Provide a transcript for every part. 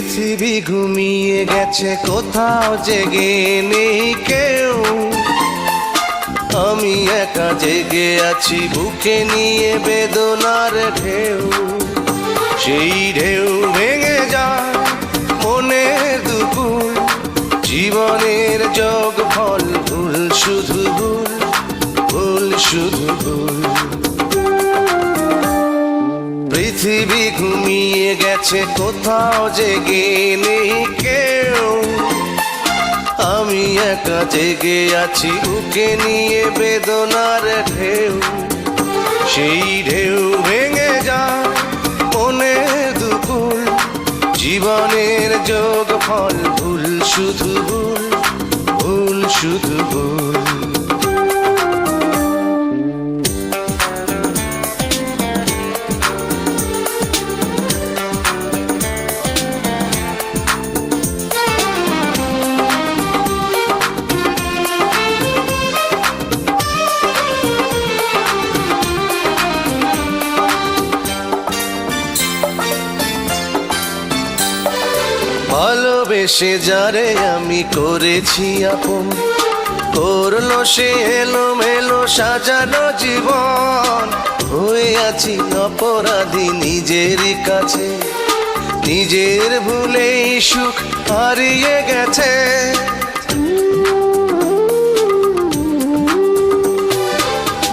পৃথিবী ঘুমিয়ে গেছে, কোথাও জেগে নেই কেউ। আমি একা জেগে আছি, বুকে নিয়ে বেদনার ঢেউ। সেই ঢেউ ভেঙে যায় মনের দুপুর, জীবনের যোগ ফল ভুল, শুধু ভুল, ভুল শুধু ভুল। পৃথিবী ঘুমিয়ে গেছে, কোথাও জেগে নেই কেউ। আমি একা জেগে আছি, বুকে নিয়ে বেদনার ঢেউ। সেই ঢেউ ভেঙে যায় মনের দুপুর, জীবনের যোগ ফল ভুল, শুধু ভুল, ভুল শুধু ভুল। ভালোবেসে যারে আমি করেছি আপন, করলো সে এলোমেলো সাজানো জীবন। হয়ে আছি অপরাধী নিজেরই কাছে, নিজের ভুলেই সুখ হারিয়ে গেছে।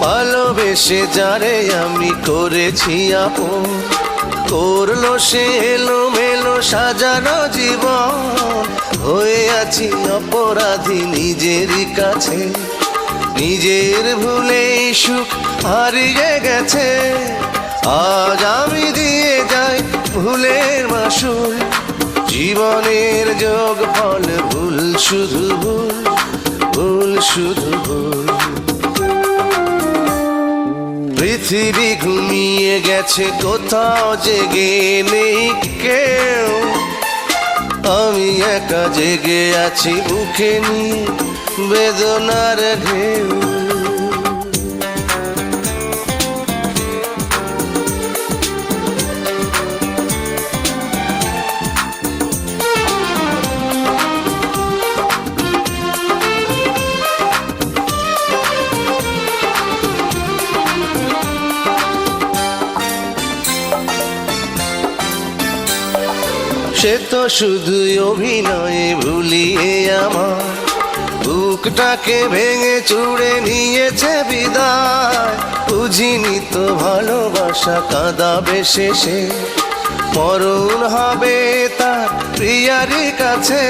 ভালোবেসে যারে আমি করেছি আপন, করলো সে এলোমেলো সাজানো জীবন। হয়ে আছি অপরাধী নিজেরই কাছে, নিজের ভুলেই সুখ হারিয়ে গেছে। আজ আমি দিয়ে যাই ভুলের মাসুল, জীবনের যোগ ফল ভুল, শুধু ভুল, ভুল শুধু ভুল। পৃথিবী ঘুমিয়ে গেছে, কোথাও জেগে নেই কেউ। আমি একা জেগে আছি, বুকে নিয়ে বেদনার ঢেউ। সে তো শুধুই অভিনয়ে ভুলিয়ে আমার বুকটাকে ভেঙে চুড়ে নিয়েছে বিদায়। বুঝিনি তো ভালোবাসা কাঁদাবে শেষে, মরণ হবে তার প্রিয়ারই কাছে।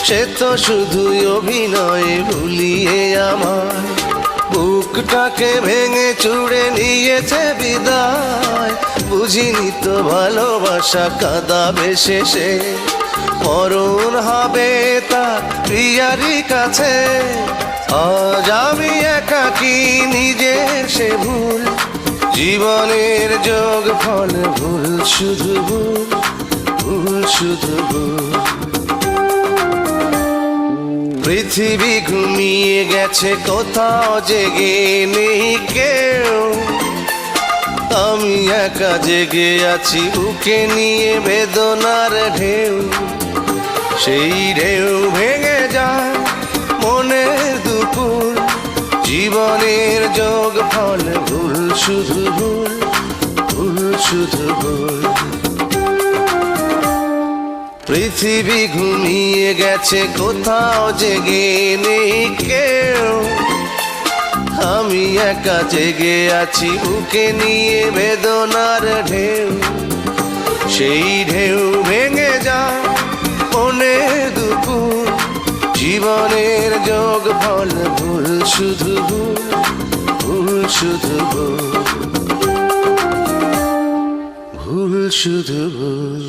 সে তো শুধুই অভিনয়ে ভুলিয়ে আমার বুকটাকে ভেঙে চুড়ে নিয়েছে বিদায়। বুঝিনি তো ভালোবাসা কাঁদাবে শেষে, মরণ হবে তার প্রিয়ারই কাছে। আজ আমি একাকী নিজের সে ভুল, জীবনের যোগ ফল ভুল, শুধু ভুল, ভুল শুধু ভুল। পৃথিবী ঘুমিয়ে গেছে, কোথাও জেগে নেই কেউ। আমি একা জেগে আছি, বুকে নিয়ে বেদনার ঢেউ। সেই ঢেউ ভেঙে যায় মনের দুপুর, জীবনের যোগ ফল ভুল, শুধু ভুল, ভুল শুধু ভুল। পৃথিবী ঘুমিয়ে গেছে, কোথাও জেগে নেই কেউ। আমি একা জেগে আছি, বুকে নিয়ে বেদনার ঢেউ। সেই ঢেউ ভেঙে যায় মনের দুপুর, জীবনের যোগ ফল ভুল, শুধু ভুল, ভুল শুধু ভুল, ভুল শুধু ভুল।